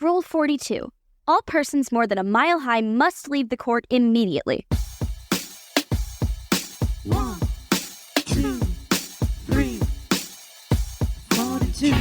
Rule 42. All persons more than a mile high must leave the court immediately. 1, 2, 3, 42.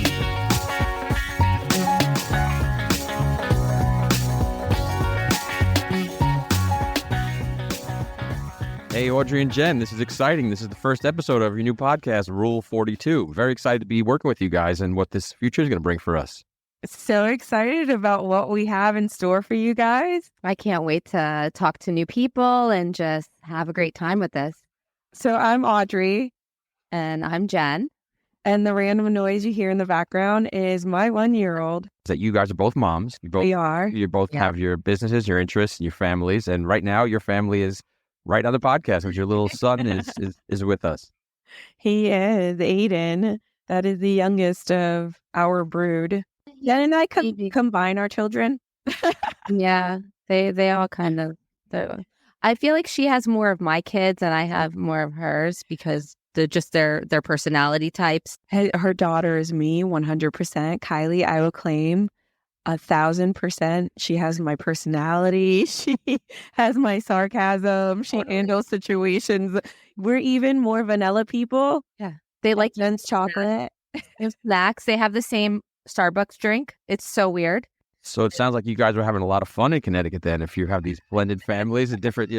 Hey, Audrey and Jenn, this is exciting. This is the first episode of your new podcast, Rule 42. Very excited to be working with you guys and what this future is going to bring for us. So excited about what we have in store for you guys. I can't wait to talk to new people and just have a great time with this. So I'm Audrey. And I'm Jenn. And the random noise you hear in the background is my 1-year-old. That you guys are both moms. We are. You both have your businesses, your interests, your families. And right now, your family is right on the podcast, which your little son is with us. He is Aiden. That is the youngest of our brood. Jen and I combine our children. Yeah, they all kind of. I feel like she has more of my kids and I have more of hers because they're just their personality types. Her daughter is me, 100%. Kylie, I will claim 1,000%. She has my personality. She has my sarcasm. She handles situations. We're even more vanilla people. Yeah, they like Jen's chocolate. Snacks. They have the same Starbucks drink. It's so weird. So it sounds like you guys are having a lot of fun in Connecticut then, if you have these blended families and different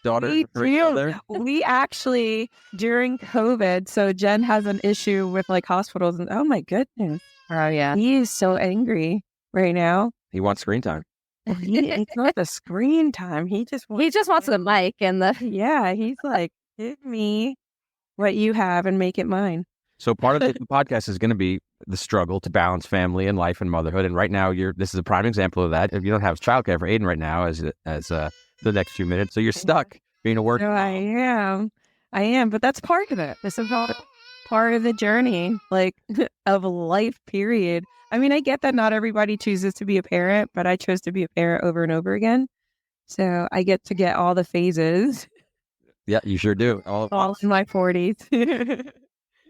daughters. We actually, during COVID, so Jen has an issue with like hospitals and oh my goodness. Oh yeah. He is so angry right now. He wants screen time. It's not the screen time. He just wants the mic and the yeah. He's like, give me what you have and make it mine. So part of the podcast is going to be the struggle to balance family and life and motherhood. And right now, this is a prime example of that. If you don't have childcare for Aiden right now, as the next few minutes, so you're stuck being a worker. No, I am. But that's part of it. This is all part of the journey, like of life. Period. I mean, I get that not everybody chooses to be a parent, but I chose to be a parent over and over again. So I get to get all the phases. Yeah, you sure do. All in my 40s.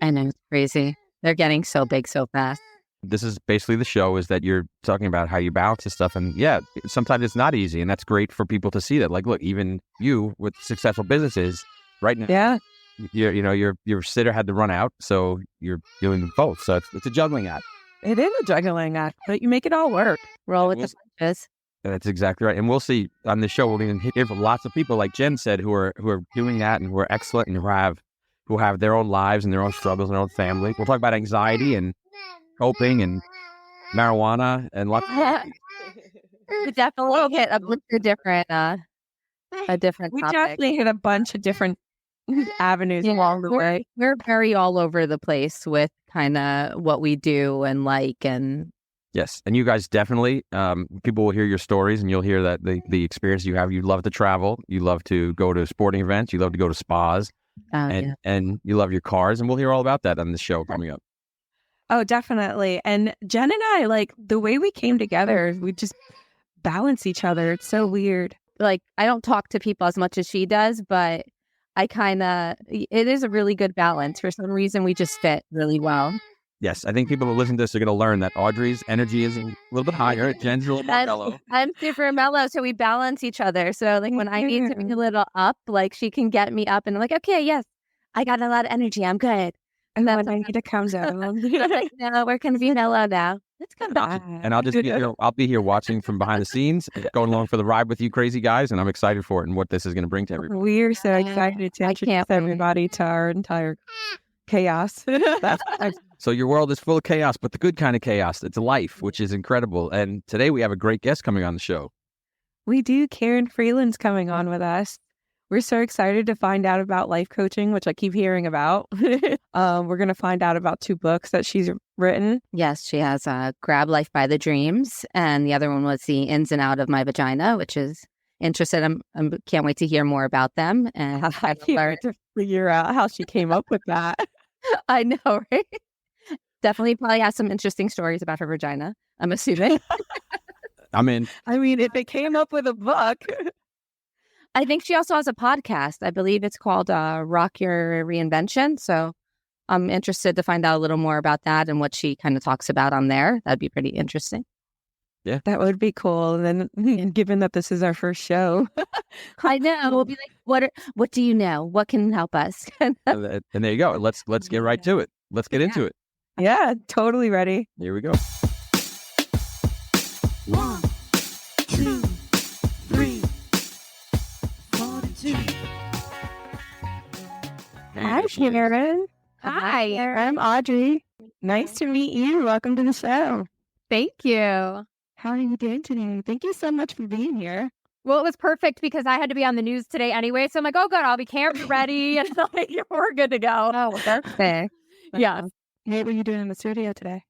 I know, it's crazy. They're getting so big so fast. This is basically the show, is that you're talking about how you balance this stuff. And yeah, sometimes it's not easy. And that's great for people to see that. Like, look, even you with successful businesses right now, your sitter had to run out. So you're doing both. So it's a juggling act. It is a juggling act, but you make it all work. Roll with the punches. That's exactly right. And we'll see on the show, we're going to hear from lots of people, like Jen said, who are doing that and who are excellent and who have their own lives and their own struggles and their own family. We'll talk about anxiety and coping and marijuana and lots of We definitely hit a different topic. We definitely hit a bunch of different avenues along the way. We're very all over the place with kind of what we do and like and yes. And you guys definitely, people will hear your stories and you'll hear that the experience you have. You love to travel. You love to go to sporting events. You love to go to spas. And you love your cars, and we'll hear all about that on the show coming up. Oh, definitely. And Jen and I, like, the way we came together, we just balance each other. It's so weird. Like, I don't talk to people as much as she does, but it is a really good balance. For some reason, we just fit really well. Yes, I think people who listen to this are going to learn that Audrey's energy is a little bit higher. Jen's a little more mellow. I'm super mellow, so we balance each other. So, like, when I need to be a little up, like, she can get me up, and I'm like, okay, yes, I got a lot of energy. I'm good. And then when I need to calm down, like, no, we're going to be mellow now. Let's come back. And I'll just be here. I'll be here watching from behind the scenes, going along for the ride with you crazy guys, and I'm excited for it and what this is going to bring to everybody. We're so excited to introduce everybody to our entire chaos. So your world is full of chaos, but the good kind of chaos. It's life, which is incredible. And today we have a great guest coming on the show. We do. Karin Freeland's coming on with us. We're so excited to find out about life coaching, which I keep hearing about. We're going to find out about 2 books that she's written. Yes, she has Grab Life by the Dreams, and the other one was The Ins and Out of My Vagina, which is interesting. I can't wait to hear more about them. And I can't to figure out how she came up with that. I know, right? Definitely probably has some interesting stories about her vagina, I'm assuming. I'm in. I mean, if it came up with a book. I think she also has a podcast. I believe it's called Rock Your Reinvention. So I'm interested to find out a little more about that and what she kind of talks about on there. That'd be pretty interesting. Yeah. That would be cool. And then given that this is our first show. I know. We'll be like, what do you know? What can help us? And there you go. Let's get right to it. Let's get into it. Yeah, totally ready. Here we go. 1, 2, 3, 42. Hi, Karin. Hi. I'm Audrey. Nice to meet you. Welcome to the show. Thank you. How are you doing today? Thank you so much for being here. Well, it was perfect because I had to be on the news today anyway. So I'm like, oh, good, I'll be camera ready. And like, we're good to go. Oh, perfect. Yes. What were you doing in the studio today?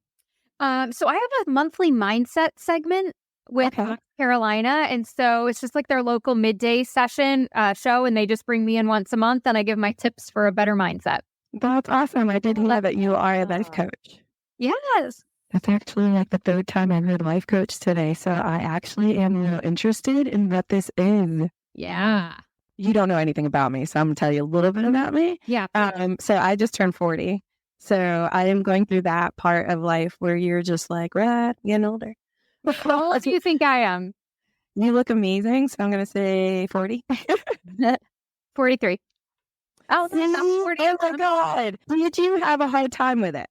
So I have a monthly mindset segment with North Carolina. And so it's just like their local midday session show. And they just bring me in once a month and I give my tips for a better mindset. That's awesome. I did hear that you are a life coach. Yes. That's actually like the third time I've heard life coach today. So I actually am interested in what this is. Yeah. You don't know anything about me, so I'm going to tell you a little bit about me. Yeah. So I just turned 40. So I am going through that part of life where you're just like, right, getting older. How old do you think I am? You look amazing. So I'm going to say 40. 43. Oh, Oh my God. Did you have a hard time with it?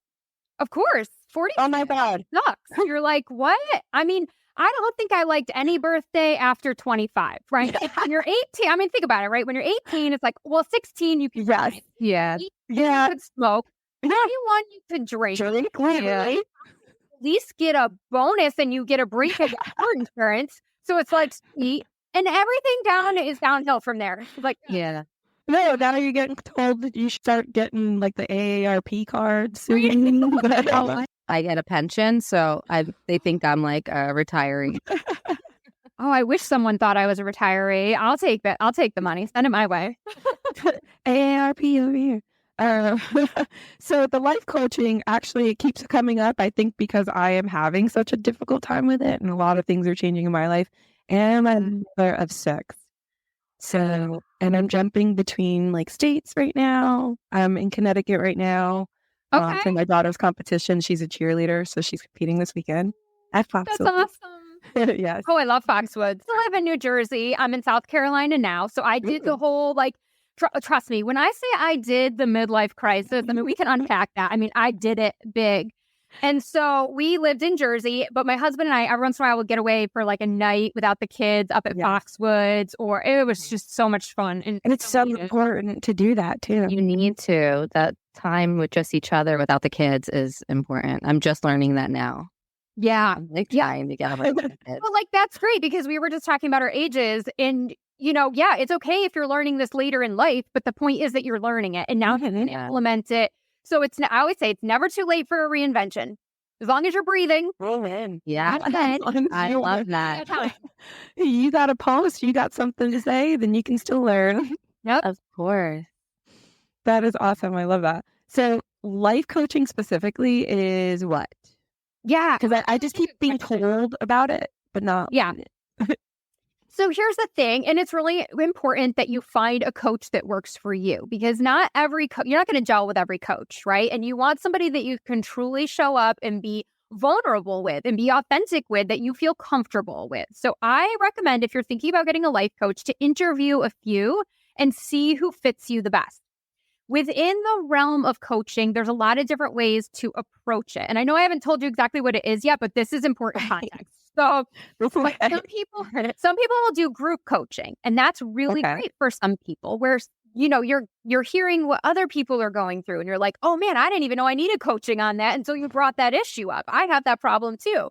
Of course. 40 Oh my God. sucks. You're like, what? I mean, I don't think I liked any birthday after 25, right? When you're 18, I mean, think about it, right? When you're 18, it's like, well, 16, you can Yes. yeah. 18, Yeah. you could smoke. Yeah. 21, you could drink. Drink, right? At least get a bonus and you get a break of your insurance. So it's like, sweet. And everything down is downhill from there. It's like, Yeah. No, now you're getting told that you should start getting like the AARP card soon. I get a pension, so they think I'm like a retiree. oh, I wish someone thought I was a retiree. I'll take that. I'll take the money. Send it my way. AARP over here. So the life coaching actually it keeps coming up, I think, because I am having such a difficult time with it and a lot of things are changing in my life. And I'm a mother of six. So, and I'm jumping between like states right now. I'm in Connecticut right now. Okay. For my daughter's competition. She's a cheerleader, so she's competing this weekend at Fox. That's awesome. Yes. Oh, I love Foxwoods. I live in New Jersey. I'm in South Carolina now. So I did the whole like, trust me, when I say I did the midlife crisis, I mean, we can unpack that. I mean, I did it big. And so we lived in Jersey, but my husband and I, every once in a while, would get away for like a night without the kids up at Foxwoods, or it was just so much fun. And it's so important to do that too. You need to. That time with just each other without the kids is important. I'm just learning that now. Yeah. I'm like trying to get away with it. Well, like that's great because we were just talking about our ages and you know, yeah, it's okay if you're learning this later in life, but the point is that you're learning it and now you can implement it. So I always say it's never too late for a reinvention. As long as you're breathing. Yeah. I love that. You got a post, you got something to say, then you can still learn. Yep. Of course. That is awesome. I love that. So life coaching specifically is what? Yeah. Because I just keep being told about it, but not. Yeah. So here's the thing, and it's really important that you find a coach that works for you because not every you're not going to gel with every coach, right? And you want somebody that you can truly show up and be vulnerable with and be authentic with that you feel comfortable with. So I recommend if you're thinking about getting a life coach to interview a few and see who fits you the best. Within the realm of coaching, there's a lot of different ways to approach it. And I know I haven't told you exactly what it is yet, but this is important context. So some people will do group coaching, and that's really great for some people where, you know, you're hearing what other people are going through and you're like, oh man, I didn't even know I needed coaching on that until you brought that issue up. I have that problem too.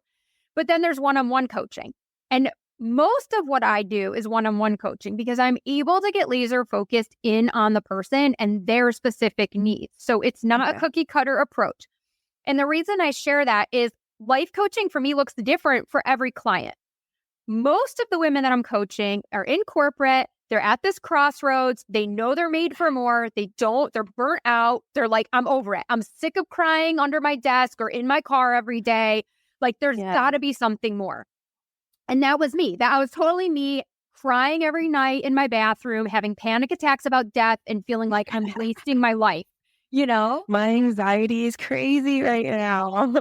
But then there's one-on-one coaching. And most of what I do is one-on-one coaching because I'm able to get laser focused in on the person and their specific needs. So it's not a cookie cutter approach. And the reason I share that is life coaching for me looks different for every client. Most of the women that I'm coaching are in corporate. They're at this crossroads. They know they're made for more. They're burnt out. They're like, I'm over it. I'm sick of crying under my desk or in my car every day. Like there's got to be something more. And that was me. That was totally me crying every night in my bathroom, having panic attacks about death and feeling like I'm wasting my life. You know? My anxiety is crazy right now.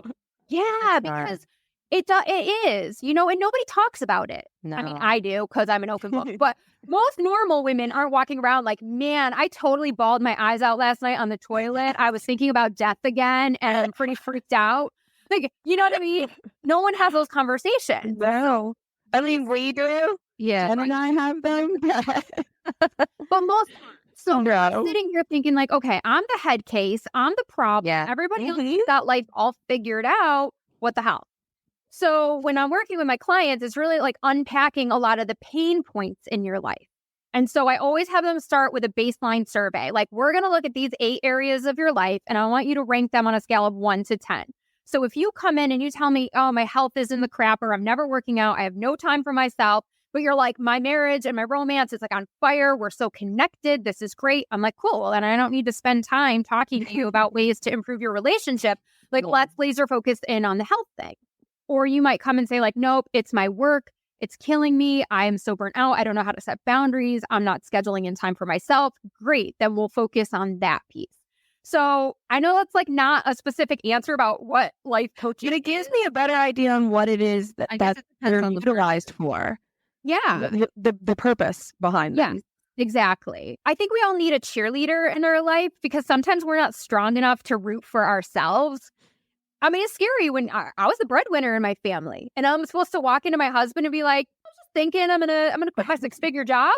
Yeah, because It is, and nobody talks about it. No. I mean, I do because I'm an open book, but most normal women aren't walking around like, man, I totally bawled my eyes out last night on the toilet. I was thinking about death again and I'm pretty freaked out. Like, you know what I mean? No one has those conversations. No. I mean, we do. Yeah. Jen and I have them. But most so No. I'm sitting here thinking like, okay, I'm the head case. I'm the problem. Yeah. Everybody else has got life all figured out. What the hell? So when I'm working with my clients, it's really like unpacking a lot of the pain points in your life. And so I always have them start with a baseline survey. Like, we're going to look at these 8 areas of your life, and I want you to rank them on a scale of 1 to 10. So if you come in and you tell me, oh, my health is in the crapper, I'm never working out, I have no time for myself, but you're like, my marriage and my romance is like on fire, we're so connected, this is great. I'm like, cool. And I don't need to spend time talking to you about ways to improve your relationship. Like, let's laser focus in on the health thing. Or you might come and say like, nope, it's my work. It's killing me. I am so burnt out. I don't know how to set boundaries. I'm not scheduling in time for myself. Great. Then we'll focus on that piece. So I know that's like not a specific answer about what life coaching But it gives me a better idea on what it is that they're utilized for. Yeah. The purpose behind them. Yeah, exactly. I think we all need a cheerleader in our life because sometimes we're not strong enough to root for ourselves. I mean, it's scary when I was the breadwinner in my family and I'm supposed to walk into my husband and be like, I'm just thinking I'm gonna quit my 6-figure job.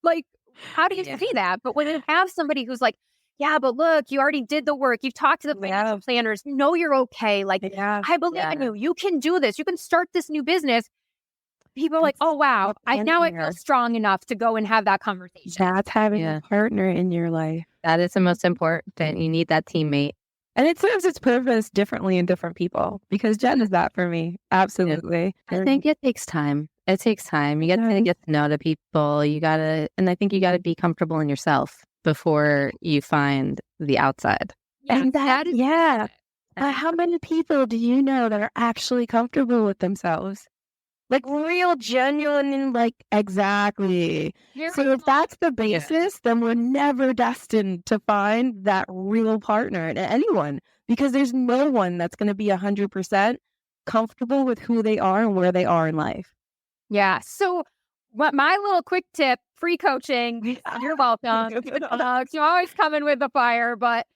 Like, how do you see that? But when you have somebody who's like, yeah, but look, you already did the work. You've talked to the financial planners. You know you're okay. Like, I believe in you. You can do this. You can start this new business. People are like, oh, wow. I feel strong enough to go and have that conversation. That's having a partner in your life. That is the most important. You need that teammate. And it serves its purpose differently in different people because Jen is that for me. Absolutely. I think it takes time. It takes time. You got to get to know the people. And I think you got to be comfortable in yourself before you find the outside. Yeah, and that is, But how many people do you know that are actually comfortable with themselves? Like real, genuine, and like, exactly. So if that's the basis, then we're never destined to find that real partner in anyone because there's no one that's going to be 100% comfortable with who they are and where they are in life. Yeah. So what my little quick tip, free coaching, you're welcome. You're always coming with the fire, but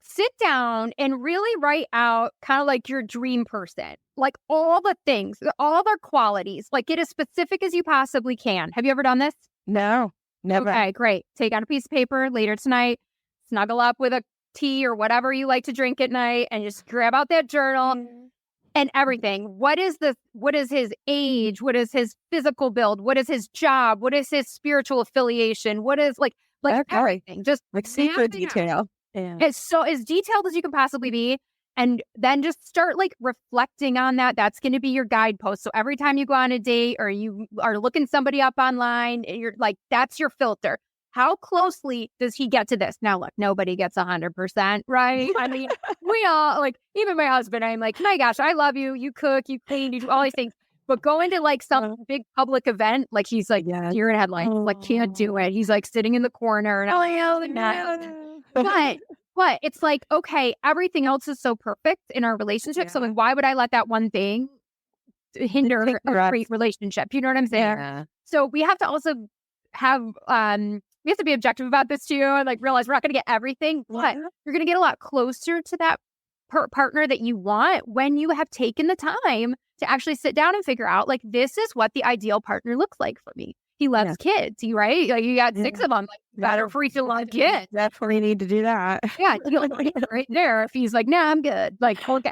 sit down and really write out kind of like your dream person, like all the things, all their qualities, like get as specific as you possibly can. Have you ever done this? No, never. Okay, great. Take out a piece of paper later tonight, snuggle up with a tea or whatever you like to drink at night and just grab out that journal and everything. What is his age? What is his physical build? What is his job? What is his spiritual affiliation? What is like everything? Just like super detail. Yeah. It's so as detailed as you can possibly be. And then just start like reflecting on that. That's going to be your guidepost. So every time you go on a date or you are looking somebody up online, you're like, that's your filter. How closely does he get to this? Now, look, nobody gets 100%, right? I mean, we all like, even my husband, I'm like, my gosh, I love you. You cook, you clean, you do all these things. But going to like some big public event, like he's like, you're in headlines, like can't do it. He's like sitting in the corner and but it's like, okay, everything else is so perfect in our relationship. So like, why would I let that one thing hinder a great relationship? You know what I'm saying? Yeah. So we have to also have, we have to be objective about this too and like realize we're not going to get everything, but you're going to get a lot closer to that partner that you want when you have taken the time to actually sit down and figure out like, this is what the ideal partner looks like for me. He loves kids, right? Like you got 6 of them. Like better for each to love kids. Definitely need to do that. Yeah, right there. If he's like, nah, I'm good. Like, okay.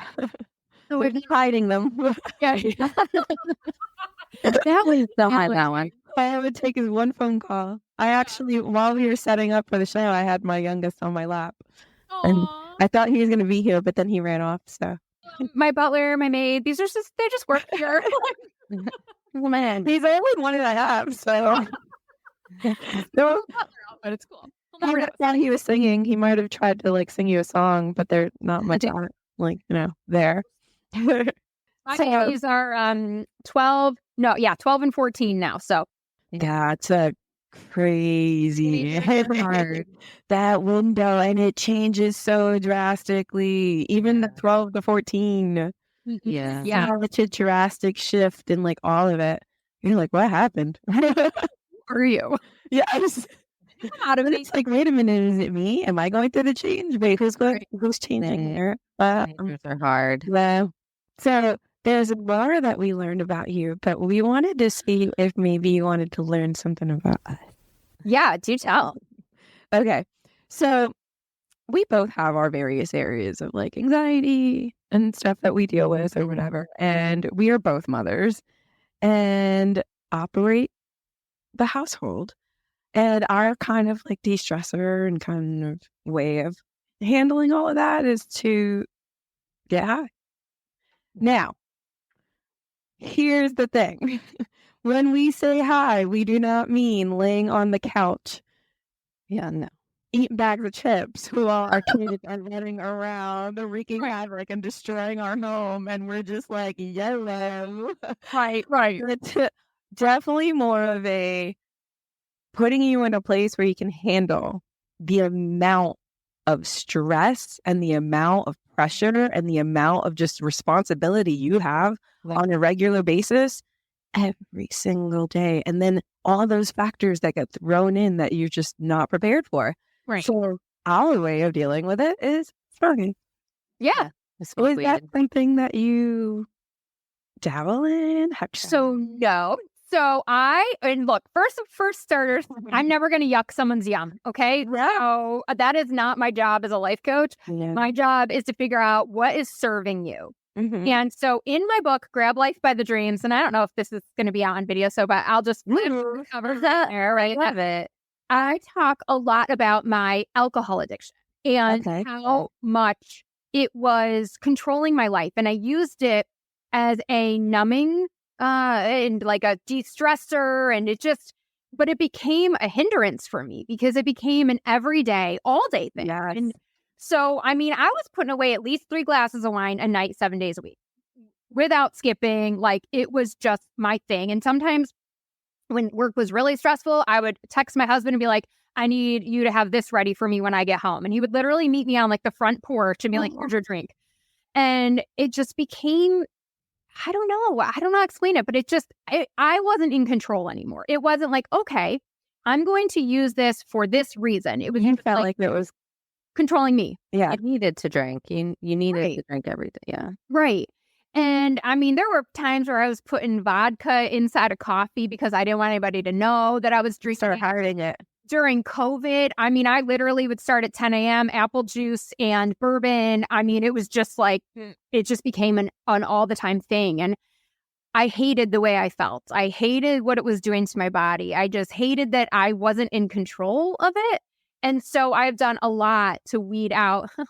So we're hiding them. Yeah. That was hide that one. I would take his one phone call. I actually, while we were setting up for the show, I had my youngest on my lap. Aww. And I thought he was going to be here, but then he ran off. So my butler, my maid, they just work here. Oh, man, he's the only one that I have, so but it's cool. While he was singing, he might have tried to like sing you a song, but they're not much on it, like there. My babies are 12 and 14 now. So that's a crazy hard that window, and it changes so drastically. Even the 12 to 14. Yeah. Yeah. Such a drastic shift in like all of it. You're like, what happened? For you. Yeah, Out of it. it's like, wait a minute, is it me? Am I going through the change? Wait, who's changing Right. here? Teenagers are hard. Well, so there's more that we learned about you, but we wanted to see if maybe you wanted to learn something about us. Yeah, do tell. Okay, so we both have our various areas of like anxiety and stuff that we deal with or whatever, and we are both mothers and operate the household. And our kind of like de-stressor and kind of way of handling all of that is to get high. Now, here's the thing. When we say high, we do not mean laying on the couch, No. eating bags of chips while our kids are running around, wreaking havoc and destroying our home. And we're just like, yellow. Right. It's definitely more of a putting you in a place where you can handle the amount of stress and the amount of pressure and the amount of just responsibility you have on a regular basis every single day. And then all those factors that get thrown in that you're just not prepared for. Right. So our way of dealing with it is smoking. Yeah. So is that something that you dabble in? So no. So look, first starters, I'm never going to yuck someone's yum. Okay. So that is not my job as a life coach. Yeah. My job is to figure out what is serving you. Mhm. And so in my book, Grab Life by the Dreams, and I don't know if this is going to be out on video, but I'll just cover that there, right? Love it. I talk a lot about my alcohol addiction and Okay. how much it was controlling my life. And I used it as a numbing and like a de-stressor. And but it became a hindrance for me because it became an everyday, all day thing. Yes. And so, I mean, I was putting away at least 3 glasses of wine a night, 7 days a week without skipping. Like it was just my thing. And sometimes when work was really stressful, I would text my husband and be like, I need you to have this ready for me when I get home. And he would literally meet me on like the front porch and be like, here's your drink. And it just became, I don't know how to explain it, but I wasn't in control anymore. It wasn't like, okay, I'm going to use this for this reason. It was You felt like it was controlling me. Yeah. You needed to drink. You needed Right. to drink every day. Yeah. Right. And I mean, there were times where I was putting vodka inside of coffee because I didn't want anybody to know that I was drinking. Start hiding it. During COVID, I mean, I literally would start at 10 a.m., apple juice and bourbon. I mean, it was just like, it just became an all the time thing. And I hated the way I felt. I hated what it was doing to my body. I just hated that I wasn't in control of it. And so I've done a lot to weed out as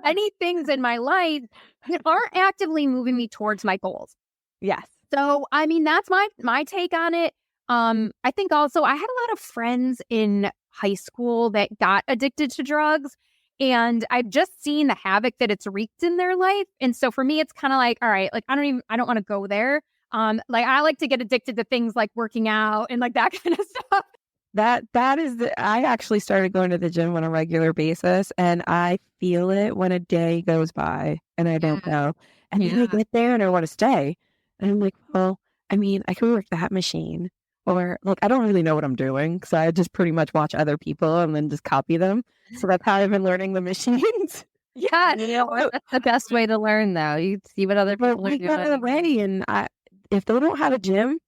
many things in my life that aren't actively moving me towards my goals. Yes. So, I mean, that's my take on it. I think also I had a lot of friends in high school that got addicted to drugs, and I've just seen the havoc that it's wreaked in their life. And so for me, it's kind of like, all right, like I don't want to go there. Like I like to get addicted to things like working out and like that kind of stuff. That is I actually started going to the gym on a regular basis, and I feel it when a day goes by and I don't go. And then I get there and I want to stay. And I'm like, well, I mean, I can work that machine. Or look, I don't really know what I'm doing. So I just pretty much watch other people and then just copy them. So that's how I've been learning the machines. Yeah. You know what? That's the best way to learn, though. You see what other But people are we got doing. away, and if they don't have a gym,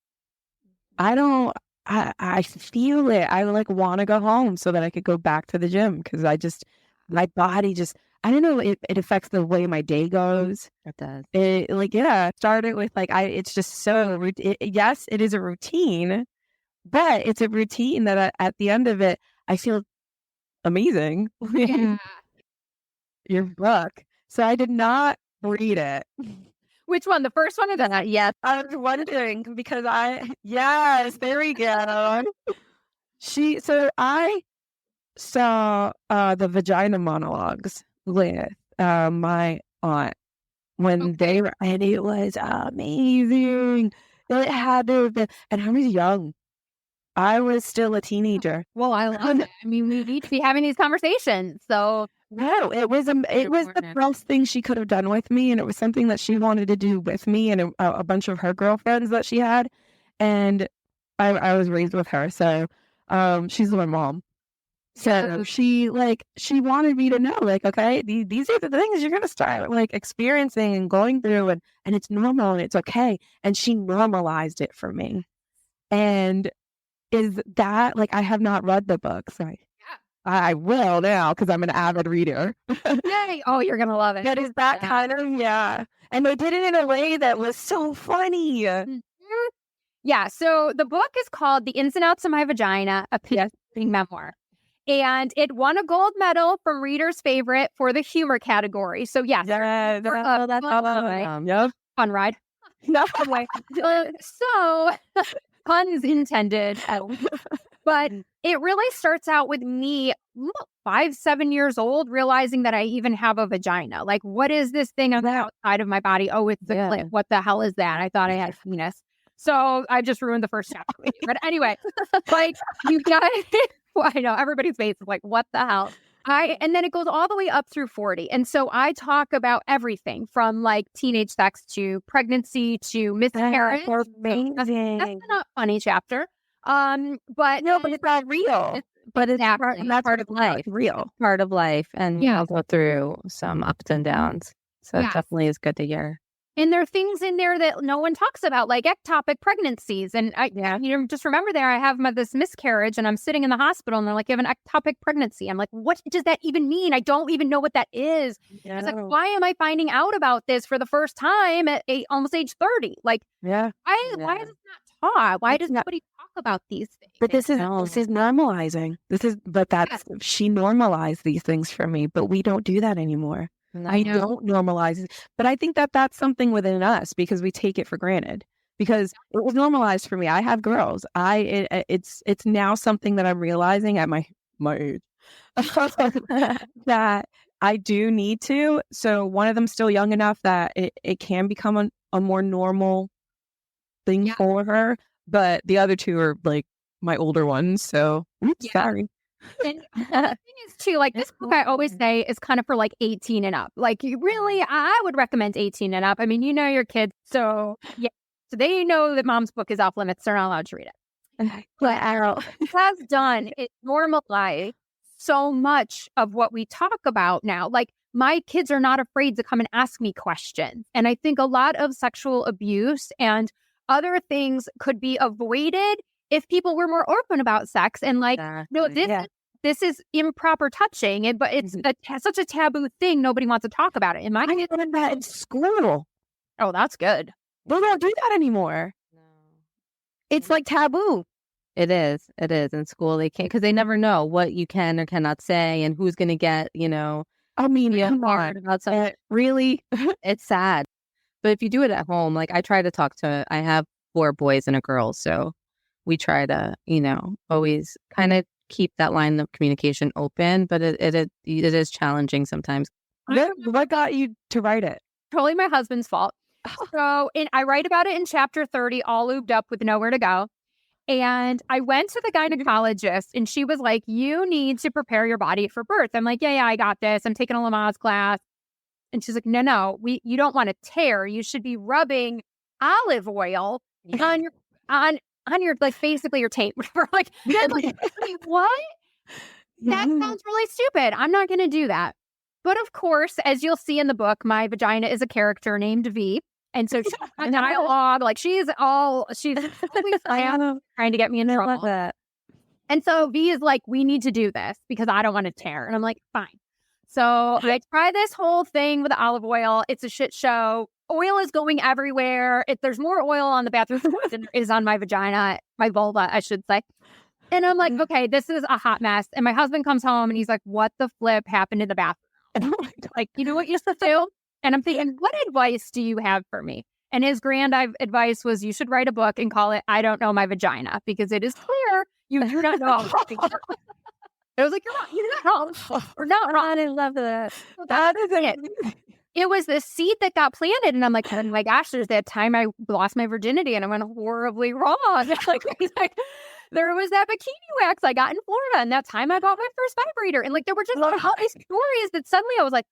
I feel it. I like want to go home so that I could go back to the gym because my body just, I don't know, it affects the way my day goes. It does. Started with like, it's just so, yes, it is a routine, but it's a routine that at the end of it, I feel amazing. Yeah. Your book. So I did not read it. Which one? The first one or the Yes. I was wondering because yes, there we go. So I saw the Vagina monologues with my aunt when they were, and it was amazing. It had to have been, and I was young. I was still a teenager. Well, I love it. I mean, we need to be having these conversations. So No, it was the Important. best thing she could have done with me, and it was something that she wanted to do with me and a bunch of her girlfriends that she had, and I was raised with her, so she's my mom. So she wanted me to know, like, okay, these are the things you're gonna start like experiencing and going through, and it's normal and it's okay. And she normalized it for me. And is that like, I have not read the book, so I will now because I'm an avid reader. Yay! Oh, you're gonna love it. But is that kind of And they did it in a way that was so funny. Yeah. So the book is called The Ins and Outs of My Vagina, a pediatric memoir. And it won a gold medal from Reader's Favorite for the humor category. So yes, That's fun ride. No Anyway, so puns intended. But it really starts out with me 5-7 years old, realizing that I even have a vagina. Like, what is this thing on the outside of my body? Oh, it's the clit. What the hell is that? I thought I had a penis. So I just ruined the first chapter with you. But anyway, like, you got well, I know everybody's face is like, what the hell? And then it goes all the way up through 40. And so I talk about everything from like teenage sex to pregnancy to miscarriage. That's amazing. That's not a funny chapter. But no, but it's not real. But it's Exactly. that's part of life. Real. Part of life. And I'll go through some ups and downs. So it definitely is good to hear. And there are things in there that no one talks about, like ectopic pregnancies. And just remember there, I have this miscarriage and I'm sitting in the hospital and they're like, you have an ectopic pregnancy. I'm like, what does that even mean? I don't even know what that is. Yeah. It's like, why am I finding out about this for the first time at almost age 30? Like, why is it not taught? Why does nobody talk about these things? But this is normalizing. She normalized these things for me, but we don't do that anymore. No. I don't normalize it. But I think that that's something within us because we take it for granted. Because it was normalized for me. I have girls. It's now something that I'm realizing at my age that I do need to. So one of them's still young enough that it can become a more normal thing for her. But the other two are like my older ones. So sorry. And the thing is too, like this book I always say is kind of for like 18 and up. Like I would recommend 18 and up. I mean, you know your kids, so so they know that mom's book is off limits. They're not allowed to read it. But it has done it normalized so much of what we talk about now. Like my kids are not afraid to come and ask me questions, and I think a lot of sexual abuse and other things could be avoided if people were more open about sex and like, no, this is improper touching, but it's such a taboo thing. Nobody wants to talk about it. I learned that in school. Oh, that's good. We don't do that anymore. No. It's like taboo. It is. In school, they can't because they never know what you can or cannot say and who's going to get, I mean, come on. about something. Really? It's sad. But if you do it at home, like I try to I have 4 boys and a girl, so we try to, always kind of keep that line of communication open, but it is challenging sometimes. What got you to write it? Totally my husband's fault. So I write about it in chapter 30, all lubed up with nowhere to go. And I went to the gynecologist and she was like, you need to prepare your body for birth. I'm like, yeah, I got this. I'm taking a Lamaze class. And she's like, no, you don't want to tear. You should be rubbing olive oil on your like basically your taint. Like, like what? That sounds really stupid. I'm not going to do that. But of course, as you'll see in the book, my vagina is a character named V. And so she's a dialogue, like she's always trying to get me in trouble. And so V is like, we need to do this because I don't want to tear. And I'm like, fine. So I try this whole thing with the olive oil. It's a shit show. Oil is going everywhere. There's more oil on the bathroom than there is on my vagina, my vulva, I should say. And I'm like, okay, this is a hot mess. And my husband comes home and he's like, what the flip happened in the bathroom? And I'm like, you know what you should do? And I'm thinking, what advice do you have for me? And his grand advice was, you should write a book and call it I Don't Know My Vagina, because it is clear you do not know. I was like, you're not wrong. We're not wrong. I love that. That is it. It was the seed that got planted. And I'm like, oh my gosh, there's that time I lost my virginity and I went horribly wrong. There was that bikini wax I got in Florida, and that time I got my first vibrator. And like there were just all these stories that suddenly I was like,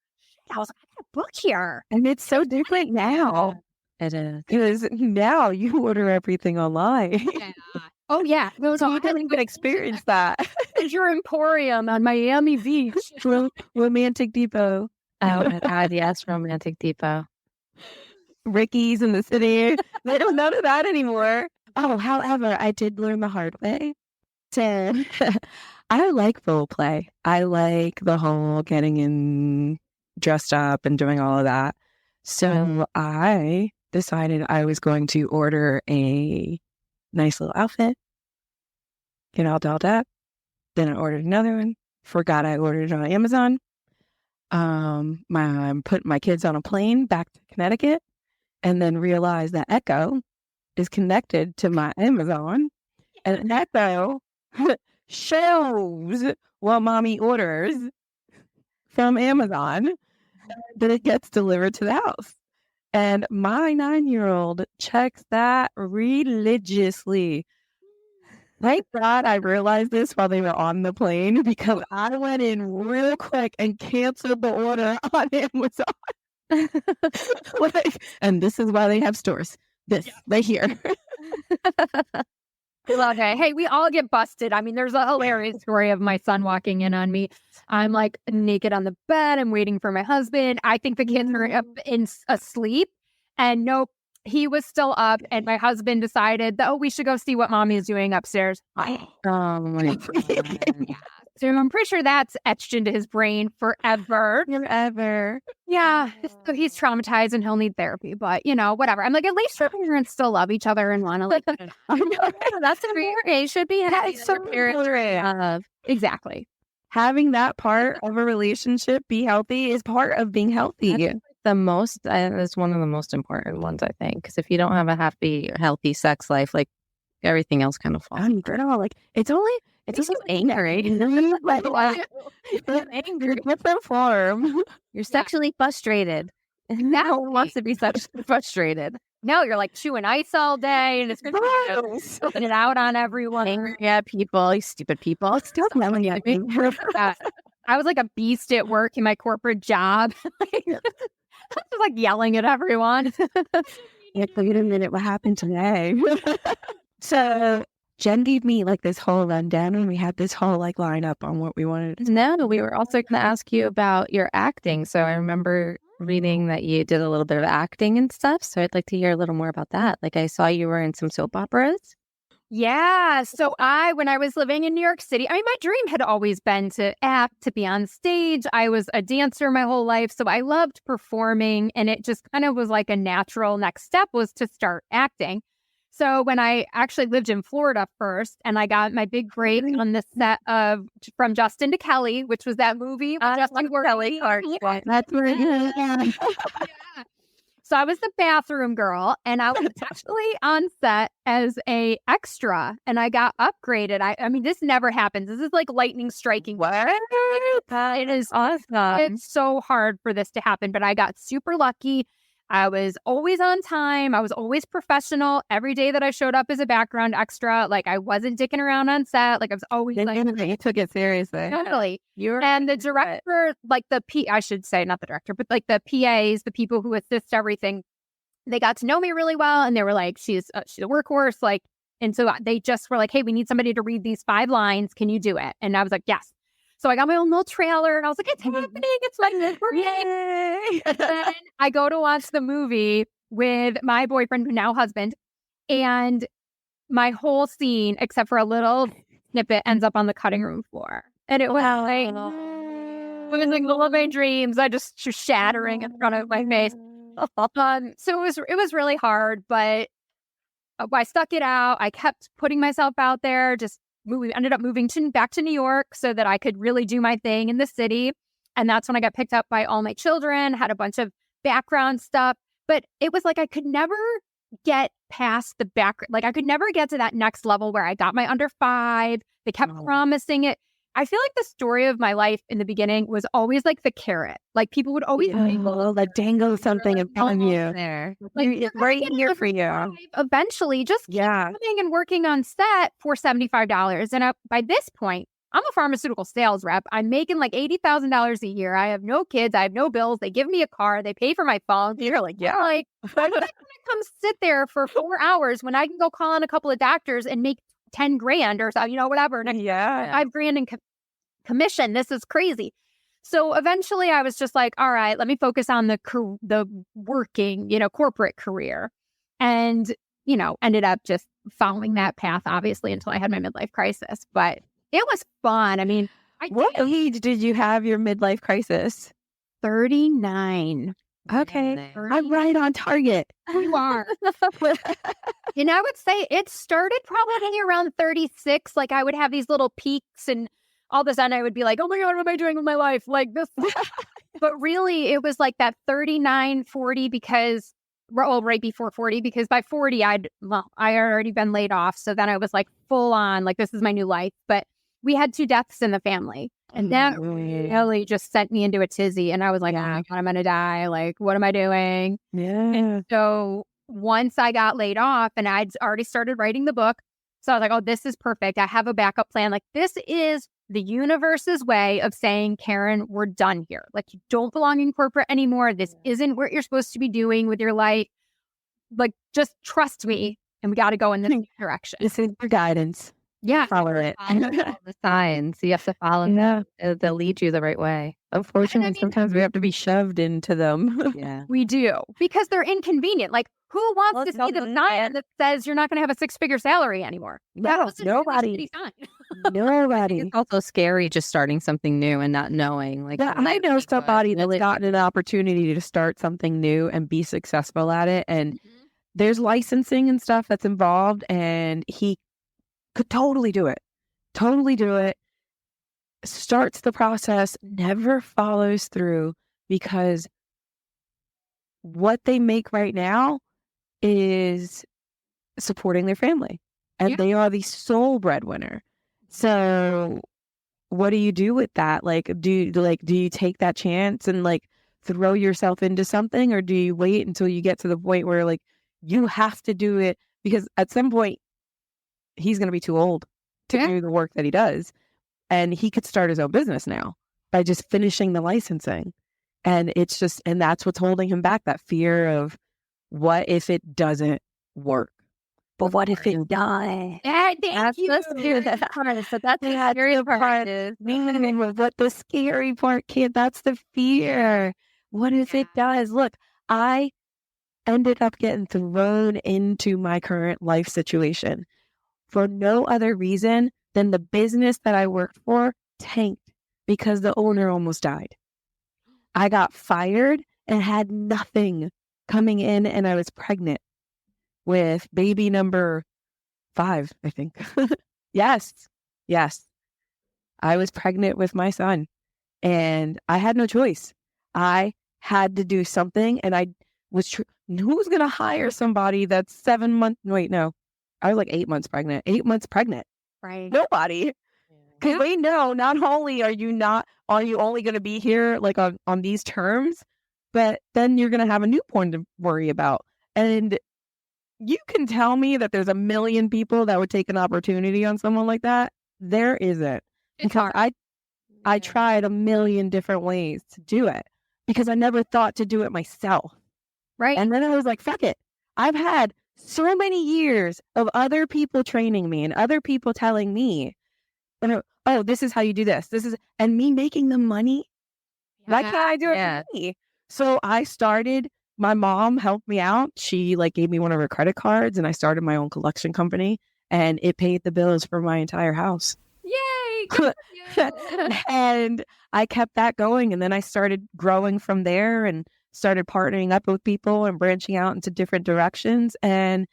I got a book here. And it's so different now. It is. Because now you order everything online. Yeah. Oh yeah. So you didn't even experience that. It's your emporium on Miami Beach. Romantic Depot. Oh my God, yes, Romantic Depot. Ricky's in the city. They don't know that anymore. Oh, however, I did learn the hard way. So I like role play. I like the whole getting in dressed up and doing all of that. So I decided I was going to order a nice little outfit, get all dolled up. Then I ordered another one. Forgot I ordered it on Amazon. Put my kids on a plane back to Connecticut, and then realized that Echo is connected to my Amazon, and Echo shows what mommy orders from Amazon, that it gets delivered to the house. And my 9-year-old checks that religiously. Thank God I realized this while they were on the plane, because I went in real quick and canceled the order on Amazon. And this is why they have stores. This right here. Okay. Hey, we all get busted. I mean, there's a hilarious story of my son walking in on me. I'm like naked on the bed. I'm waiting for my husband. I think the kids are up asleep. And nope, he was still up. And my husband decided that, we should go see what mommy is doing upstairs. Oh my God. So I'm pretty sure that's etched into his brain forever. Yeah. So he's traumatized and he'll need therapy, but whatever. I'm like, at least your parents still love each other and want to like, that's a great, it should be. That's so parents. Exactly. Having that part of a relationship be healthy is part of being healthy. It's one of the most important ones, I think, because if you don't have a happy, healthy sex life, like everything else kind of falls. Like it's just angry. Anger, different form. You're sexually frustrated. No one wants to be sexually frustrated. No, you're like chewing ice all day and it's putting it out on everyone. Angry at people, you stupid people. Stop yelling at me. I was like a beast at work in my corporate job. I was just like yelling at everyone. Wait a minute, what happened today? So Jen gave me like this whole rundown, and we had this whole like lineup on what we wanted to do. No, we were also going to ask you about your acting. So I remember reading that you did a little bit of acting and stuff. So I'd like to hear a little more about that. Like I saw you were in some soap operas. Yeah. So when I was living in New York City, I mean, my dream had always been to act, to be on stage. I was a dancer my whole life. So I loved performing, and it just kind of was like a natural next step was to start acting. So when I actually lived in Florida first, and I got my big break on the set of From Justin to Kelly, which was that movie with Justin Kelly. That's right. Yeah. So I was the bathroom girl, and I was actually on set as a extra, and I got upgraded. I mean, this never happens. This is like lightning striking. What? It is awesome. It's so hard for this to happen, but I got super lucky. I was always on time. I was always professional. Every day that I showed up as a background extra, like I wasn't dicking around on set. Like I was always like, you took it seriously. Totally. And the director, like I should say, not the director, but like the PAs, the people who assist everything, they got to know me really well. And they were like, she's a workhorse. Like, and so they just were like, hey, we need somebody to read these 5 lines. Can you do it? And I was like, yes. So I got my own little trailer, and I was like, it's happening. It's like, yay. And then I go to watch the movie with my boyfriend, now husband, and my whole scene, except for a little snippet, ends up on the cutting room floor. And it was like, it was like the love of my dreams. I just shattering in front of my face. So it was really hard, but I stuck it out. I kept putting myself out there, we ended up moving back to New York so that I could really do my thing in the city. And that's when I got picked up by all my children, had a bunch of background stuff. But it was like I could never get past the back. Like I could never get to that next level where I got my under 5. They kept promising it. I feel like the story of my life in the beginning was always like the carrot. Like people would always dangle something in front of you. There. like, It's right here for you. eventually just keep coming and working on set for $75. And by this point, I'm a pharmaceutical sales rep. I'm making like $80,000 a year. I have no kids. I have no bills. They give me a car. They pay for my phone. You're like, I'm like, why am I going to come sit there for 4 hours when I can go call on a couple of doctors and make 10 grand or so, whatever. And yeah. 5 grand in commission. This is crazy. So eventually I was just like, all right, let me focus on the working, corporate career. And, ended up just following that path, obviously, until I had my midlife crisis. But it was fun. I mean, what age did you have your midlife crisis? 39. Okay. I'm right on target. You are. And I would say it started probably around 36. Like I would have these little peaks and all of a sudden I would be like, oh my God, what am I doing with my life? Like this. But really it was like that 39, 40 because, right before 40, because by 40, I had already been laid off. So then I was like full on, like this is my new life. But we had 2 deaths in the family. And that really just sent me into a tizzy. And I was like, oh my God, I'm going to die. Like, what am I doing? Yeah. And so once I got laid off and I'd already started writing the book, so I was like, oh, this is perfect. I have a backup plan. Like, this is the universe's way of saying, Karin, we're done here. Like, you don't belong in corporate anymore. This isn't what you're supposed to be doing with your life. Like, just trust me. And we got to go in this direction. This is your guidance. Yeah. Follow it. Follow all the signs. You have to follow them. They'll lead you the right way. Unfortunately, sometimes we have to be shoved into them. Yeah. We do. Because they're inconvenient. Like, who wants to see the sign that says you're not going to have a 6-figure salary anymore? Nobody. Nobody. It's also scary just starting something new and not knowing. Like, and I know somebody that's gotten an opportunity to start something new and be successful at it. And there's licensing and stuff that's involved. And he could totally do it. Starts the process, never follows through because what they make right now is supporting their family. And they are the sole breadwinner. So what do you do with that? Like, do you take that chance and like throw yourself into something, or do you wait until you get to the point where like you have to do it? Because at some point he's going to be too old to do the work that he does. And he could start his own business now by just finishing the licensing. And it's just, and that's what's holding him back, that fear of what if it doesn't work? But what if it does? Thank you. So that's the scary part. What the scary part, kid, that's the fear. What if it does? Look, I ended up getting thrown into my current life situation for no other reason than the business that I worked for tanked because the owner almost died. I got fired and had nothing coming in, and I was pregnant with baby number 5, I think. Yes. I was pregnant with my son, and I had no choice. I had to do something, and I was who's going to hire somebody that's 7 months? Wait, no. I was like 8 months pregnant. 8 months pregnant. Right. Nobody. Because they know not only are you only going to be here like on these terms, but then you're going to have a newborn to worry about. And you can tell me that there's a million people that would take an opportunity on someone like that. There isn't. It's hard. I tried a million different ways to do it because I never thought to do it myself. Right. And then I was like, fuck it. I've had so many years of other people training me and other people telling me, oh, this is how you do this. And me making the money. Why can't I do it for me? So I started, my mom helped me out. She like gave me one of her credit cards and I started my own collection company and it paid the bills for my entire house. Yay! Good for you. And I kept that going. And then I started growing from there and started partnering up with people and branching out into different directions. And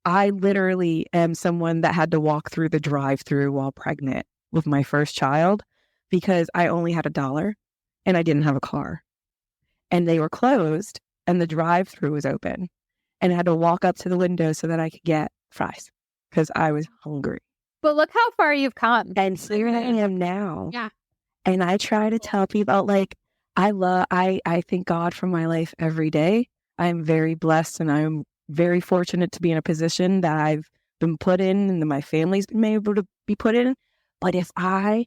I literally am someone that had to walk through the drive-through while pregnant with my first child because I only had $1 and I didn't have a car. And they were closed and the drive-through was open. And I had to walk up to the window so that I could get fries because I was hungry. But look how far you've come. And here I am now. Yeah. And I try to tell people, like, I thank God for my life every day. I'm very blessed and I'm very fortunate to be in a position that I've been put in and that my family's been able to be put in. But if I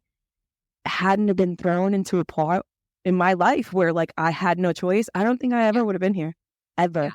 hadn't have been thrown into a part in my life where like I had no choice, I don't think I ever would have been here. Ever. Yeah.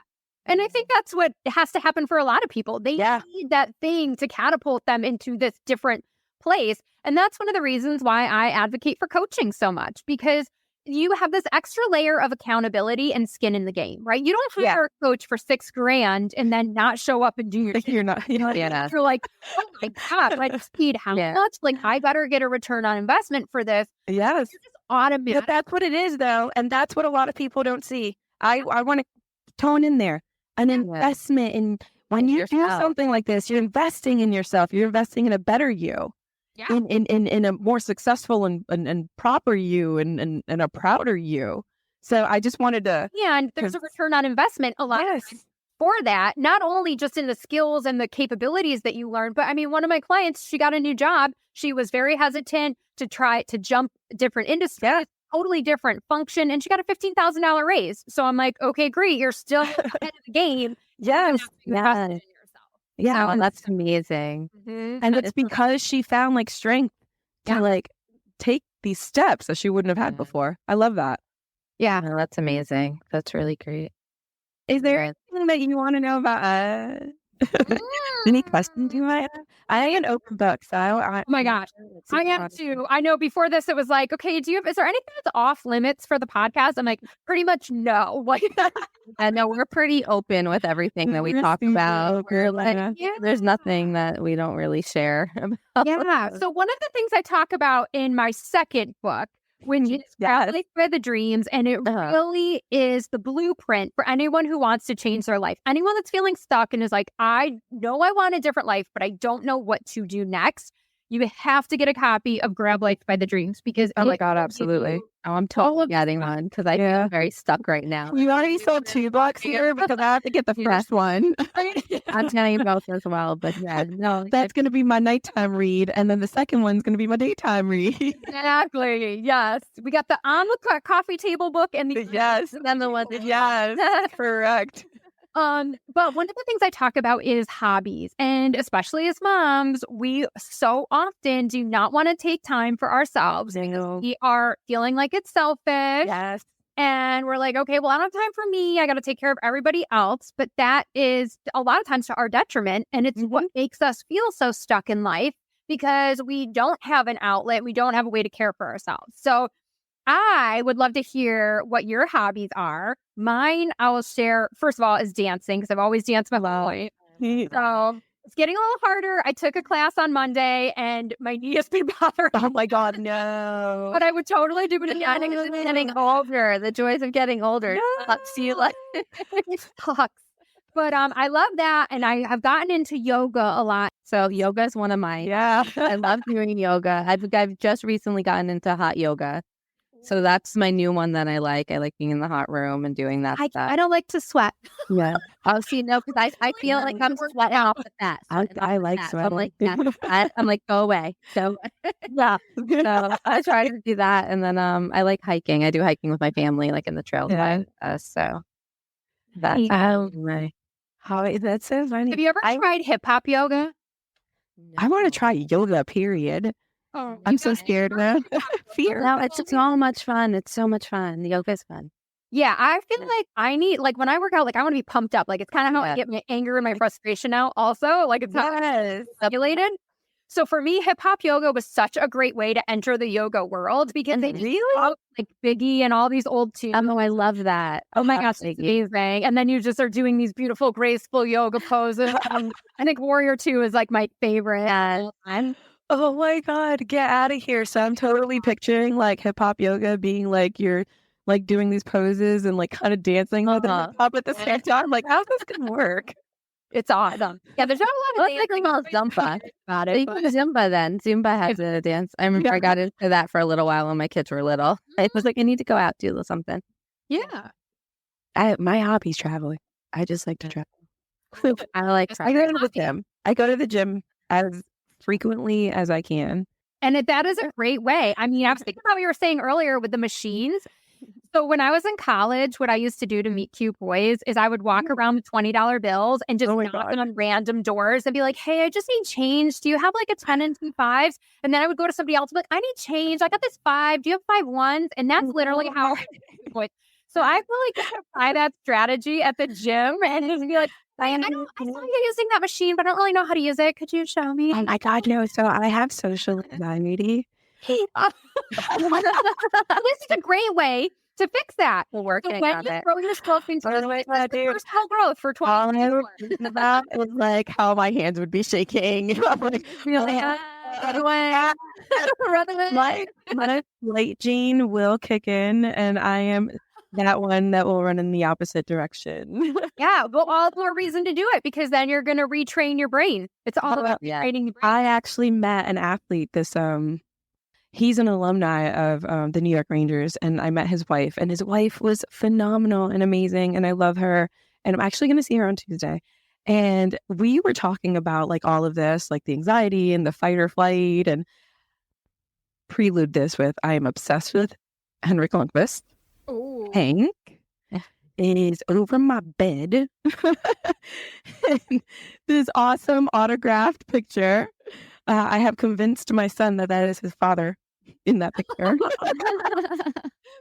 And I think that's what has to happen for a lot of people. They need that thing to catapult them into this different place. And that's one of the reasons why I advocate for coaching so much, because you have this extra layer of accountability and skin in the game, right? You don't hire a coach for $6,000 and then not show up and do your You're not, you know, You're like, oh my God, I just paid how much? Like, I better get a return on investment for this. Yes. You're just automatic. But that's what it is, though. And that's what a lot of people don't see. I want to tone in there an investment in when you do something like this, you're investing in yourself. You're investing in a better you. Yeah. In a more successful and proper you and a prouder you. So I just wanted to. Yeah, and there's a return on investment a lot for that, not only just in the skills and the capabilities that you learn, but I mean, one of my clients, she got a new job. She was very hesitant to try to jump different industries, totally different function, and she got a $15,000 raise. So I'm like, okay, great. You're still ahead of the game. Yes. Yeah, oh, that's amazing. Mm-hmm. And it's because she found like strength to like take these steps that she wouldn't have had before. I love that. Yeah, that's amazing. That's really great. Is there anything that you want to know about any questions you might have? I am an open book, so oh my gosh, I am too. I know before this, it was like, okay, is there anything that's off limits for the podcast? I'm like, pretty much no. Like, I know we're pretty open with everything that we talk about. We're like, there's nothing that we don't really share about. Yeah. So one of the things I talk about in my second book, which is Life by the Dreams, and it really is the blueprint for anyone who wants to change their life. Anyone that's feeling stuck and is like, I know I want a different life, but I don't know what to do next. You have to get a copy of Grab Life by the Dreams because oh my God, absolutely. Oh, I'm totally getting one because I feel very stuck right now. You already sold 2 books here because I have to get the first one. I'm telling you both as well, but that's going to be my nighttime read, and then the second one's going to be my daytime read. Exactly. Yes, we got the on the coffee table book and the and then the one correct. But one of the things I talk about is hobbies, and especially as moms, we so often do not want to take time for ourselves. We are feeling like it's selfish. Yes. And we're like, okay, well, I don't have time for me. I got to take care of everybody else. But that is a lot of times to our detriment. And it's what makes us feel so stuck in life because we don't have an outlet. We don't have a way to care for ourselves. So I would love to hear what your hobbies are. Mine, I will share, first of all, is dancing because I've always danced my whole life. So it's getting a little harder. I took a class on Monday and my knee has been bothering. Oh my God, no. But I would totally do it again. It's getting older. The joys of getting older. No. See, like, it sucks. But I love that. And I have gotten into yoga a lot. So yoga is one of mine. Yeah. I love doing yoga. I've just recently gotten into hot yoga. So that's my new one that I like. I like being in the hot room and doing that stuff. I don't like to sweat. Yeah. Oh, see, no, because I feel like I'm sweating off the fat. I like sweating. I'm like, go away. So, yeah. So I try to do that. And then I like hiking. I do hiking with my family, like in the trails. Yeah. So that's my hobby. That's so funny. Have you ever tried hip hop yoga? No. I want to try yoga, period. Oh, I'm so scared now. Fear. No, it's so much fun. It's so much fun. The yoga is fun. Yeah, I feel like I need, like, when I work out, like, I want to be pumped up. Like, it's kind of how I get my anger and my frustration out also. Like, it's how it's regulated. So for me, hip hop yoga was such a great way to enter the yoga world because they really like Biggie and all these old tunes. Oh, I love that. Oh my gosh, it's amazing. And then you just are doing these beautiful, graceful yoga poses. I think Warrior 2 is like my favorite. Oh my God, get out of here. So I'm totally picturing like hip hop yoga being like you're like doing these poses and like kind of dancing with hip hop at the same time. Like, how's this going to work? It's awesome. Yeah, there's not a lot of dancing about Zumba. About it. Zumba then. Zumba has a dance. I remember I got into that for a little while when my kids were little. I was like, I need to go out, do something. Yeah. My hobby's traveling. I just like to travel. I like traveling. I go to the gym. I go to the gym as frequently as I can. And that is a great way. I mean, I was thinking about what you were saying earlier with the machines. So when I was in college, what I used to do to meet cute boys is I would walk around with $20 bills and just knock on random doors and be like, hey, I just need change. Do you have like a 10 and 2 5s? And then I would go to somebody else and be like, I need change. I got this 5. Do you have 5 1s? And that's literally how I meet boys. So I feel like you can apply that strategy at the gym and just be like, I saw you using that machine, but I don't really know how to use it. Could you show me? Oh my God, no. So I have social anxiety. This is a great way to fix that. We're working when on you it. throw your growth into personal growth for 20 All I was thinking about is like how my hands would be shaking. I'm like, my flight gene will kick in, and I am that one that will run in the opposite direction. Yeah, well, all the more reason to do it because then you're going to retrain your brain. It's all about training the brain. I actually met an athlete he's an alumni of the New York Rangers, and I met his wife, and his wife was phenomenal and amazing, and I love her, and I'm actually going to see her on Tuesday. And we were talking about like all of this, like the anxiety and the fight or flight, and prelude this with I am obsessed with Henrik Lundqvist. Ooh. Hank is over my bed. And this awesome autographed picture. I have convinced my son that is his father in that picture.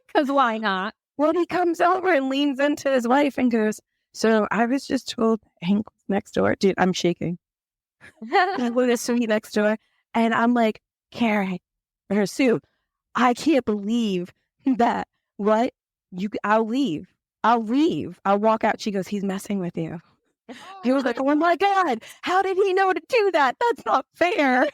Because why not? Well, he comes over and leans into his wife and goes, so I was just told Hank was next door. Dude, I'm shaking. I look at Sue next door, and I'm like, Karin, or Sue, I can't believe that. What? I'll leave. I'll walk out. She goes, he's messing with you. He was like, oh my God, how did he know to do that? That's not fair.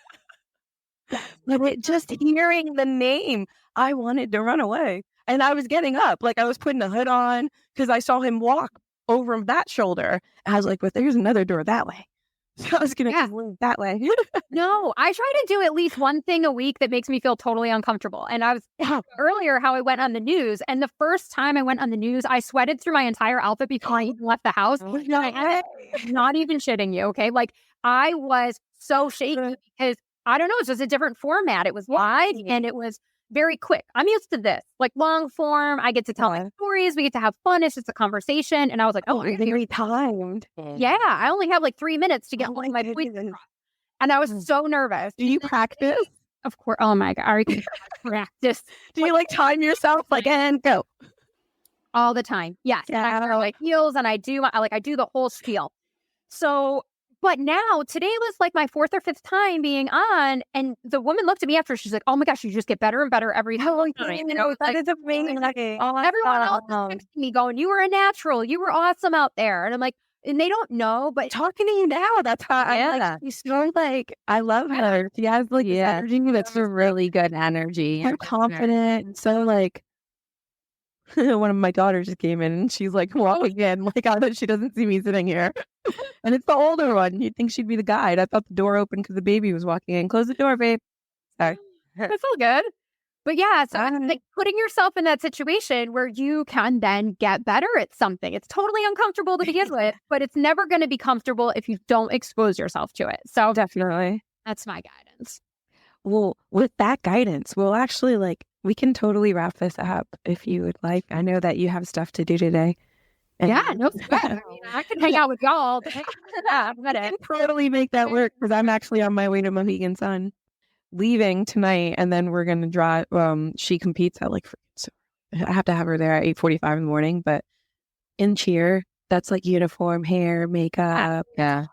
But just hearing the name, I wanted to run away. And I was getting up, like I was putting the hood on because I saw him walk over that shoulder. And I was like, but there's another door that way. So I was going to move that way. No, I try to do at least one thing a week that makes me feel totally uncomfortable. And I was earlier how I went on the news. And the first time I went on the news, I sweated through my entire outfit before I even left the house. I'm not even shitting you. Okay. Like I was so shaky because I don't know. It's just a different format. It was live and it was very quick. I'm used to this, like long form. I get to tell my stories. We get to have fun. It's just a conversation. And I was like, oh, very timed. Yeah, I only have like 3 minutes to get one of my points across. And I was so nervous. Do you practice? Of course. Oh my God. I practice. Do you like time yourself? Like, and go. All the time. Yes. Yeah. I wear like heels and I do the whole spiel. So, but now today was like my 4th or 5th time being on. And the woman looked at me after. She's like, oh my gosh, you just get better and better every time. You know, that is amazing. Everyone else is texting me going, you were a natural. You were awesome out there. And I'm like, and they don't know, but talking to you now, that's how I'm like, you sound like, I love her. She has like energy that's a really good energy. I'm confident. And so like, one of my daughters just came in and she's like walking in, like I bet she doesn't see me sitting here. And it's the older one. You'd think she'd be the guide. I thought the door opened because the baby was walking in. Close the door, babe. Sorry. That's all good. But yeah, so it's like putting yourself in that situation where you can then get better at something. It's totally uncomfortable to begin with, but it's never going to be comfortable if you don't expose yourself to it. So definitely. That's my guidance. Well, with that guidance, we'll actually we can totally wrap this up if you would like. I know that you have stuff to do today. And yeah, no sweat. I mean, I can hang out with y'all all day. I can totally make that work because I'm actually on my way to Mohegan Sun, leaving tonight, and then we're gonna drive. She competes at so I have to have her there at 8:45 in the morning. But in cheer, that's like uniform, hair, makeup. Yeah.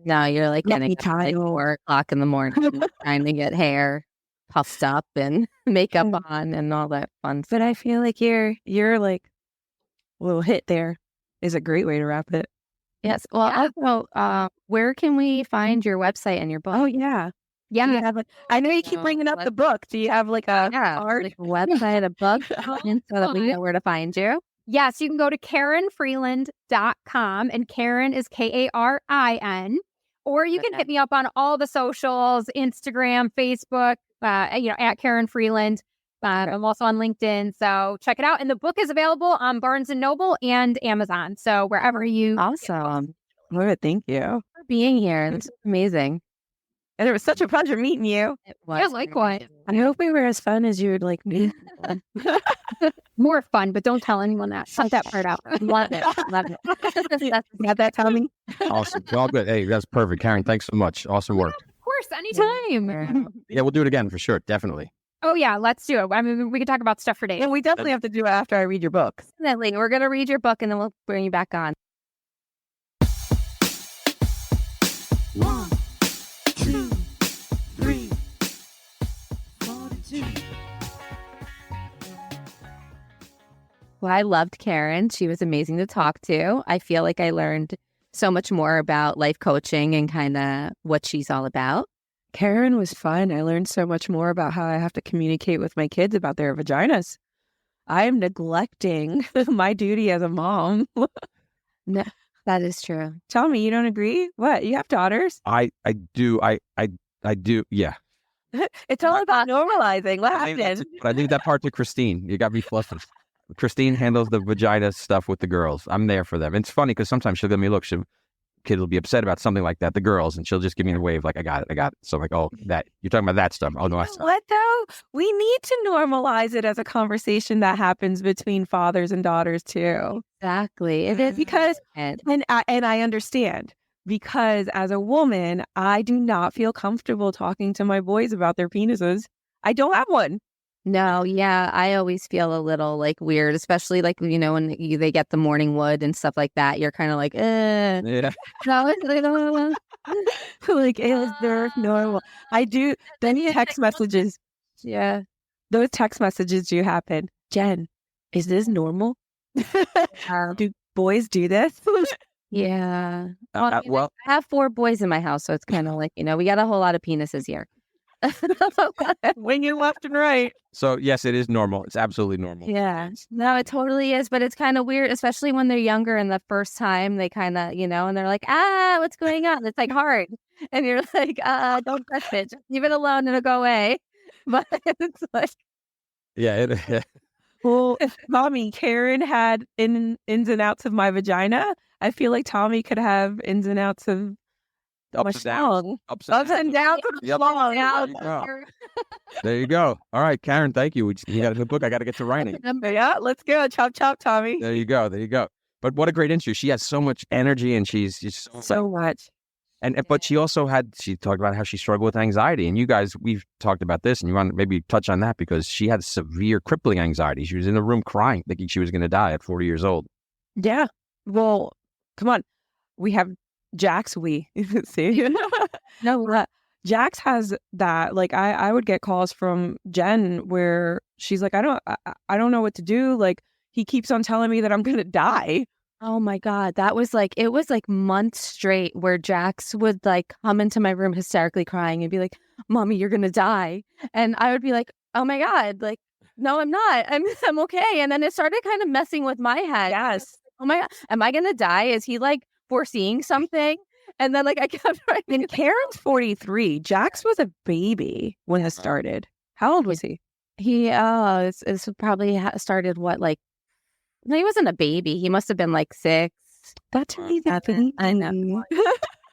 No, you're like getting up at 4 o'clock in the morning, trying to get hair puffed up and makeup on and all that fun stuff. But I feel like you're like a little hit there is a great way to wrap it. Yes. Well, also, where can we find your website and your book? Oh, yeah. Yeah. I know you keep bringing up the book. Do you have like a art? Like a website, a book, so that we know where to find you? Yes, you can go to KarinFreeland.com, and Karin is Karin. Or you can hit me up on all the socials, Instagram, Facebook, at Karin Freeland. I'm also on LinkedIn, so check it out. And the book is available on Barnes & Noble and Amazon. So wherever you... Awesome. Lord, thank you for being here. This is amazing. And it was such a pleasure meeting you. It was Yeah, likewise. I hope we were as fun as you would like me. More fun, but don't tell anyone that. Cut that part out. Love it. Love it. Got that, Tommy? Awesome. All good. Hey, that's perfect. Karin, thanks so much. Awesome work. Of course, anytime. Yeah, we'll do it again for sure. Definitely. Oh, yeah, let's do it. I mean, we could talk about stuff for days. Yeah, we definitely have to do it after I read your books. Definitely. We're going to read your book and then we'll bring you back on. 1, 2, 3, 42. Well, I loved Karin. She was amazing to talk to. I feel like I learned so much more about life coaching and kind of what she's all about. Karin was fun. I learned so much more about how I have to communicate with my kids about their vaginas. I am neglecting my duty as a mom. No, that is true. Tell me, you don't agree? What? You have daughters? I do. I do. Yeah. It's all about normalizing. What I happened? leave that part to Christine. You got me flustered. Christine handles the vagina stuff with the girls. I'm there for them. It's funny because sometimes she'll give me a look. Kid will be upset about something like that, the girls, and she'll just give me a wave like, I got it. So I'm like, oh, that you're talking about that stuff. Oh no, that's What though? We need to normalize it as a conversation that happens between fathers and daughters too. Exactly. It is Because and I understand because as a woman, I do not feel comfortable talking to my boys about their penises. I don't have one. No, yeah, I always feel a little like weird, especially like, you know, when they get the morning wood and stuff like that. You're kind of like, yeah. no, Like, is there normal? I do. Then text messages. yeah. Those text messages do happen. Jen, is this normal? Do boys do this? Yeah. Well, I have 4 boys in my house, so it's kind of like, you know, we got a whole lot of penises here. When you left and right. so yes, it is normal. It's absolutely normal. Yeah. No, it totally is, but it's kind of weird, especially when they're younger and the first time they kind of, you know, and they're like, what's going on? It's like hard. And you're like, don't touch it. Just leave it alone. It'll go away. But it's like, Yeah. Well, Tommy, Karin had ins and outs of my vagina. I feel like Tommy could have ins and outs of my Ups and downs. schlong. Ups Ups and downs of the Yep. schlong. Yeah. There you go. All right, Karin, thank you. You got a good book. I got to get to writing. Yeah, let's go. Chop, chop, Tommy. There you go. But what a great interview. She has so much energy and she's just So much. but she talked about how she struggled with anxiety. And you guys, we've talked about this and you want to maybe touch on that because she had severe crippling anxiety. She was in the room crying, thinking she was going to die at 40 years old. Yeah. Well, come on. We have Jax. See? No, Jax has that. Like, I would get calls from Jen where she's like, I don't know what to do. Like, he keeps on telling me that I'm going to die. oh my God, it was like months straight where Jax would like come into my room hysterically crying and be like, Mommy, you're going to die. And I would be like, oh my God, like, no, I'm not. I'm okay. And then it started kind of messing with my head. Yes. Oh my God, am I going to die? Is he like foreseeing something? And then like I kept writing. And Karen's 43. Jax was a baby when this started. How old was he? It's probably started what, like, no, he wasn't a baby. He must have been like 6. That's amazing. I know.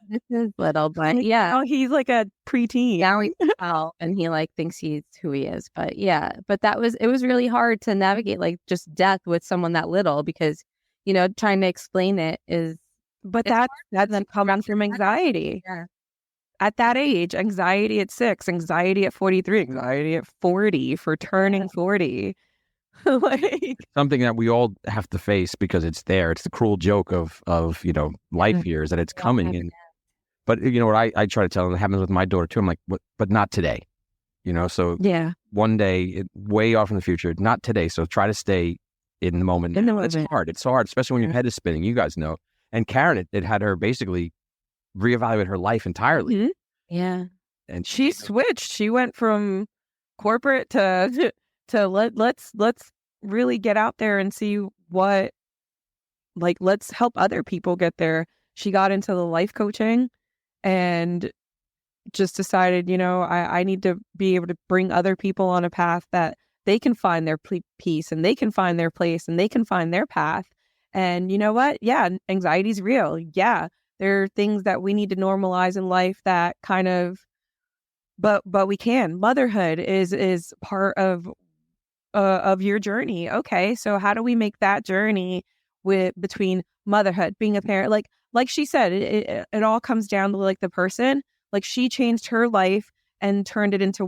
This is little, but yeah. Oh, he's like a preteen. Now he's 12 and he like thinks he's who he is. But yeah, but it was really hard to navigate like just death with someone that little because, you know, trying to explain it is. But that's coming from anxiety. Yeah. At that age, anxiety at 6, anxiety at 43, anxiety at 40 for turning 40. Like, Something that we all have to face because it's there. It's the cruel joke of life here is that it's coming. And but you know what I try to tell them, it happens with my daughter too. I'm like, but not today. You know, so yeah. One day, way off in the future, not today. So try to stay in the moment. It's hard. It's hard, especially when your head is spinning. You guys know. And Karin, it had her basically reevaluate her life entirely. Mm-hmm. Yeah. And She switched. She went from corporate to let's really get out there and see what, like, let's help other people get there. She got into the life coaching and just decided, you know, I need to be able to bring other people on a path that they can find their peace and they can find their place and they can find their path. And you know what? Yeah, anxiety is real. Yeah, there are things that we need to normalize in life that kind of but we can. Motherhood is part of your journey. Okay, so how do we make that journey between motherhood, being a parent, like she said, it all comes down to like the person. Like she changed her life and turned it into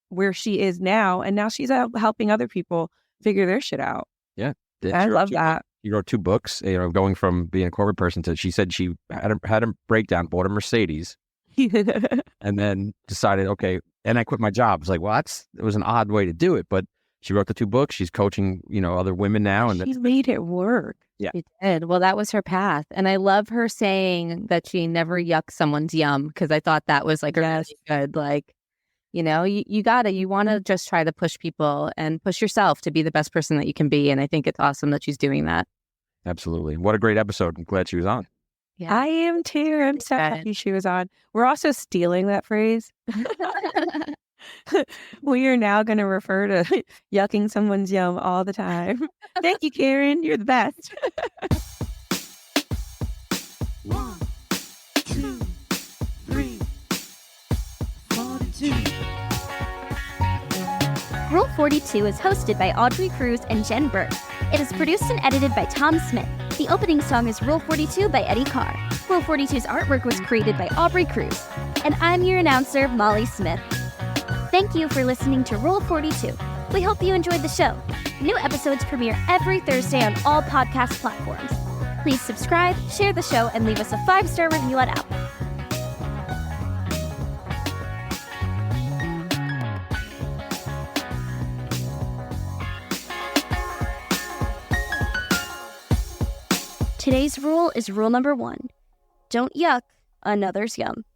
where she is now, and now she's out helping other people figure their shit out. Yeah, I love that. You wrote 2 books, going from being a corporate person to, she said she had a breakdown, bought a Mercedes, and then decided, okay, and I quit my job. It's like, well, it was an odd way to do it, but she wrote the 2 books. She's coaching, other women now, and she's made it work. Yeah, she did. Well, that was her path, and I love her saying that she never yucked someone's yum, because I thought that was like a really good, like, you want to just try to push people and push yourself to be the best person that you can be, and I think it's awesome that she's doing that. Absolutely. What a great episode. I'm glad she was on. Yeah. I am too. I'm so happy she was on. We're also stealing that phrase. We are now going to refer to yucking someone's yum all the time. Thank you, Karin. You're the best. 1, 2, 3, 42. Rule 42 is hosted by Audrey Cruz and Jenn Burke. It is produced and edited by Tom Smith. The opening song is Rule 42 by Eddie Carr. Rule 42's artwork was created by Aubrey Cruz. And I'm your announcer, Molly Smith. Thank you for listening to Rule 42. We hope you enjoyed the show. New episodes premiere every Thursday on all podcast platforms. Please subscribe, share the show, and leave us a 5-star review on Apple. Today's rule is rule number 1. Don't yuck another's yum.